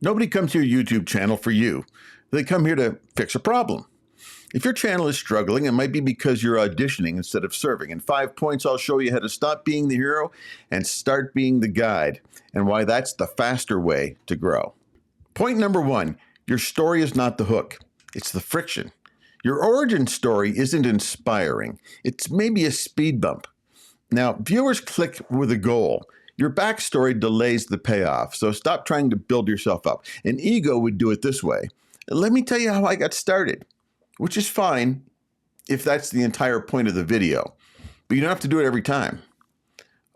Nobody comes to your YouTube channel for you. They come here to fix a problem. If your channel is struggling, it might be because you're auditioning instead of serving. In 5 points, I'll show you how to stop being the hero and start being the guide, and why that's the faster way to grow. Point number 1, your story is not the hook. It's the friction. Your origin story isn't inspiring. It's maybe a speed bump. Now, viewers click with a goal. Your backstory delays the payoff, so stop trying to build yourself up. An ego would do it this way. Let me tell you how I got started, which is fine if that's the entire point of the video, but you don't have to do it every time.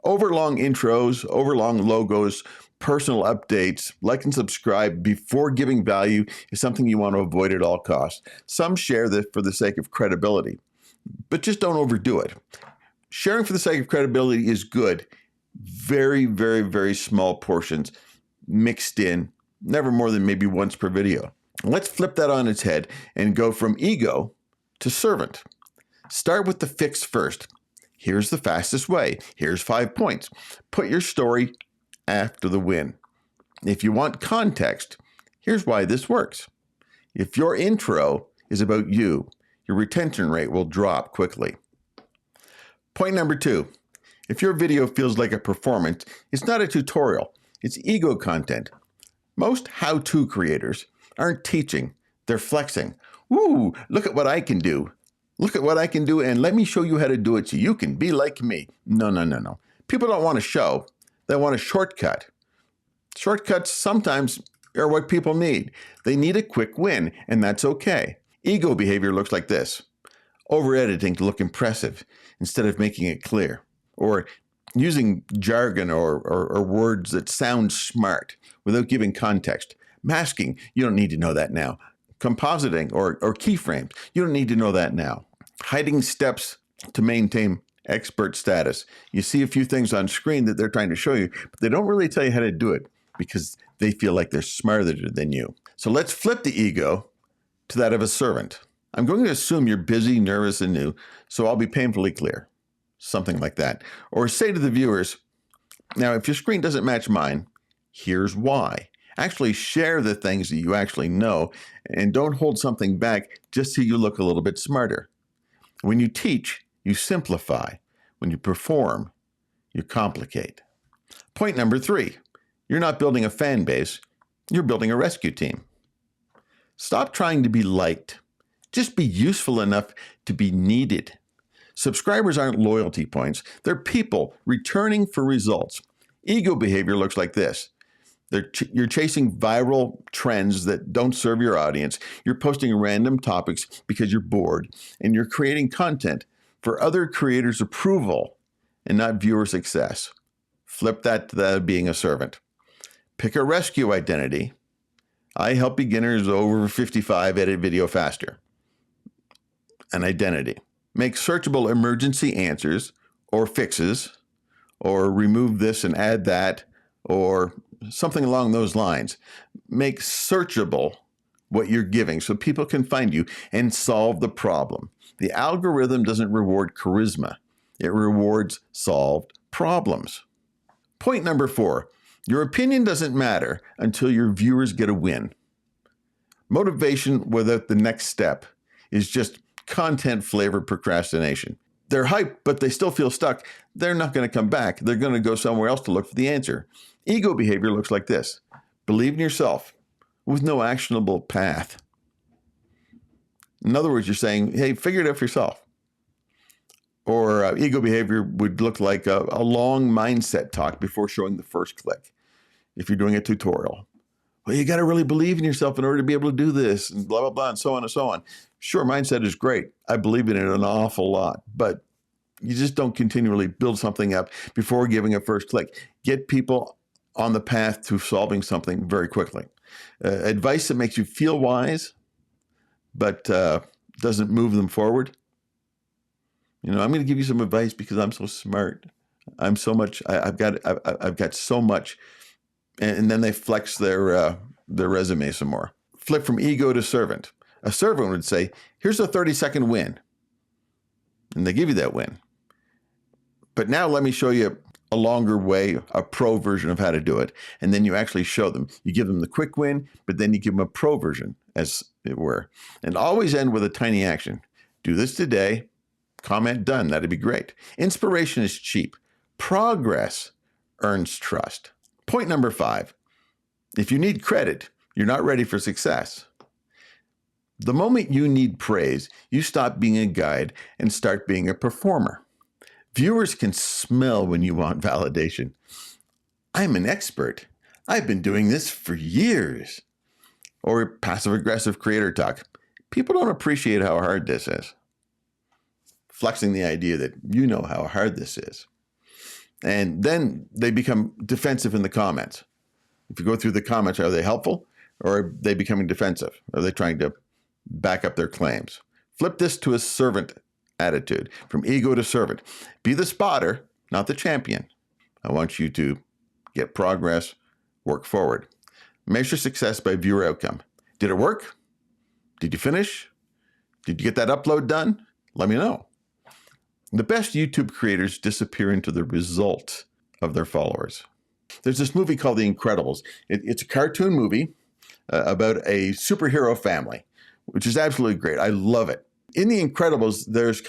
Overlong intros, overlong logos, personal updates, like and subscribe before giving value is something you want to avoid at all costs. Some share this for the sake of credibility, but just don't overdo it. Sharing for the sake of credibility is good. Very, very, very small portions mixed in, never more than maybe once per video. Let's flip that on its head and go from ego to servant. Start with the fix first. Here's the fastest way. Here's 5 points. Put your story after the win. If you want context, here's why this works. If your intro is about you, your retention rate will drop quickly. Point number 2, if your video feels like a performance, it's not a tutorial, it's ego content. Most how-to creators aren't teaching, they're flexing. Woo, look at what I can do. Look at what I can do, and let me show you how to do it so you can be like me. No. People don't want a show, they want a shortcut. Shortcuts sometimes are what people need. They need a quick win, and that's okay. Ego behavior looks like this. Over-editing to look impressive instead of making it clear. Or using jargon or words that sound smart without giving context. Masking, you don't need to know that now. Compositing or keyframes, you don't need to know that now. Hiding steps to maintain expert status. You see a few things on screen that they're trying to show you, but they don't really tell you how to do it because they feel like they're smarter than you. So let's flip the ego to that of a servant. I'm going to assume you're busy, nervous, and new, so I'll be painfully clear. Something like that. Or say to the viewers, now if your screen doesn't match mine, here's why. Actually share the things that you actually know and don't hold something back just so you look a little bit smarter. When you teach, you simplify. When you perform, you complicate. Point number 3, you're not building a fan base, you're building a rescue team. Stop trying to be liked. Just be useful enough to be needed. Subscribers aren't loyalty points. They're people returning for results. Ego behavior looks like this. You're chasing viral trends that don't serve your audience. You're posting random topics because you're bored. And you're creating content for other creators' approval and not viewer success. Flip that to that of being a servant. Pick a rescue identity. I help beginners over 55 edit video faster. An identity. Make searchable emergency answers or fixes, or remove this and add that, or something along those lines. Make searchable what you're giving so people can find you and solve the problem. The algorithm doesn't reward charisma. It rewards solved problems. Point number 4, your opinion doesn't matter until your viewers get a win. Motivation without the next step is just content-flavored procrastination. They're hyped, but they still feel stuck. They're not going to come back. They're going to go somewhere else to look for the answer. Ego behavior looks like this. Believe in yourself with no actionable path. In other words, you're saying, hey, figure it out for yourself. Or ego behavior would look like a long mindset talk before showing the first click. If you're doing a tutorial. Well, you got to really believe in yourself in order to be able to do this, and blah, blah, blah, and so on and so on. Sure, mindset is great. I believe in it an awful lot, but you just don't continually build something up before giving a first click. Get people on the path to solving something very quickly. Advice that makes you feel wise, but doesn't move them forward. You know, I'm going to give you some advice because I'm so smart. I'm so much. I've got so much. And then they flex their resume some more. Flip from ego to servant. A servant would say, here's a 30-second win. And they give you that win. But now let me show you a longer way, a pro version of how to do it, and then you actually show them. You give them the quick win, but then you give them a pro version, as it were. And always end with a tiny action. Do this today, comment done. That'd be great. Inspiration is cheap. Progress earns trust. Point number 5. If you need credit, you're not ready for success. The moment you need praise, you stop being a guide and start being a performer. Viewers can smell when you want validation. I'm an expert. I've been doing this for years. Or passive-aggressive creator talk. People don't appreciate how hard this is. Flexing the idea that you know how hard this is. And then they become defensive in the comments. If you go through the comments, are they helpful or are they becoming defensive? Are they trying to back up their claims? Flip this to a servant attitude, from ego to servant. Be the spotter, not the champion. I want you to get progress, work forward. Measure success by viewer outcome. Did it work? Did you finish? Did you get that upload done? Let me know. The best YouTube creators disappear into the result of their followers. There's this movie called The Incredibles. It's a cartoon movie about a superhero family, which is absolutely great. I love it. In The Incredibles, there's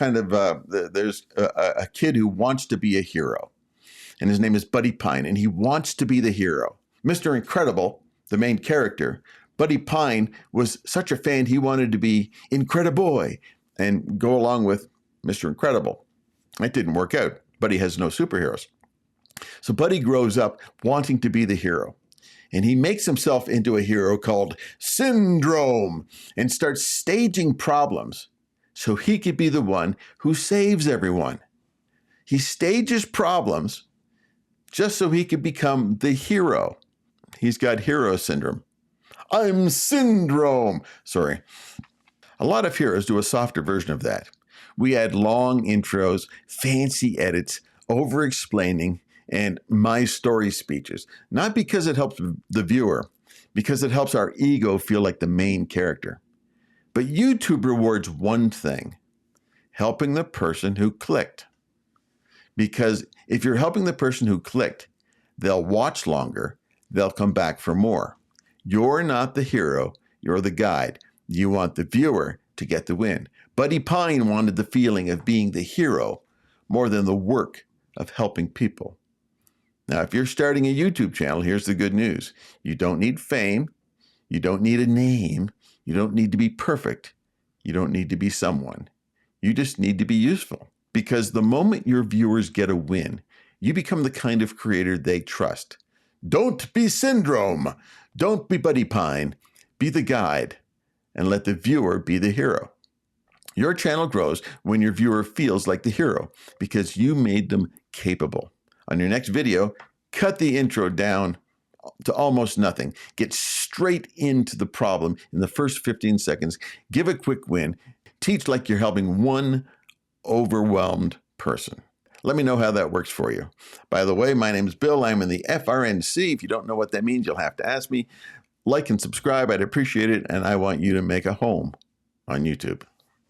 a kid who wants to be a hero, and his name is Buddy Pine, and he wants to be the hero. Mr. Incredible, the main character, Buddy Pine was such a fan he wanted to be Incrediboy and go along with Mr. Incredible. It didn't work out. Buddy has no superheroes. So Buddy grows up wanting to be the hero. And he makes himself into a hero called Syndrome and starts staging problems so he could be the one who saves everyone. He stages problems just so he could become the hero. He's got hero syndrome. I'm Syndrome. Sorry. A lot of heroes do a softer version of that. We add long intros, fancy edits, over-explaining, and my story speeches. Not because it helps the viewer, because it helps our ego feel like the main character. But YouTube rewards one thing, helping the person who clicked. Because if you're helping the person who clicked, they'll watch longer, they'll come back for more. You're not the hero, you're the guide. You want the viewer to get the win. Buddy Pine wanted the feeling of being the hero more than the work of helping people. Now, if you're starting a YouTube channel, here's the good news. You don't need fame. You don't need a name. You don't need to be perfect. You don't need to be someone. You just need to be useful. Because the moment your viewers get a win, you become the kind of creator they trust. Don't be Syndrome. Don't be Buddy Pine. Be the guide and let the viewer be the hero. Your channel grows when your viewer feels like the hero because you made them capable. On your next video, cut the intro down to almost nothing. Get straight into the problem in the first 15 seconds. Give a quick win. Teach like you're helping one overwhelmed person. Let me know how that works for you. By the way, my name is Bill. I'm in the FRNC. If you don't know what that means, you'll have to ask me. Like and subscribe. I'd appreciate it. And I want you to make a home on YouTube.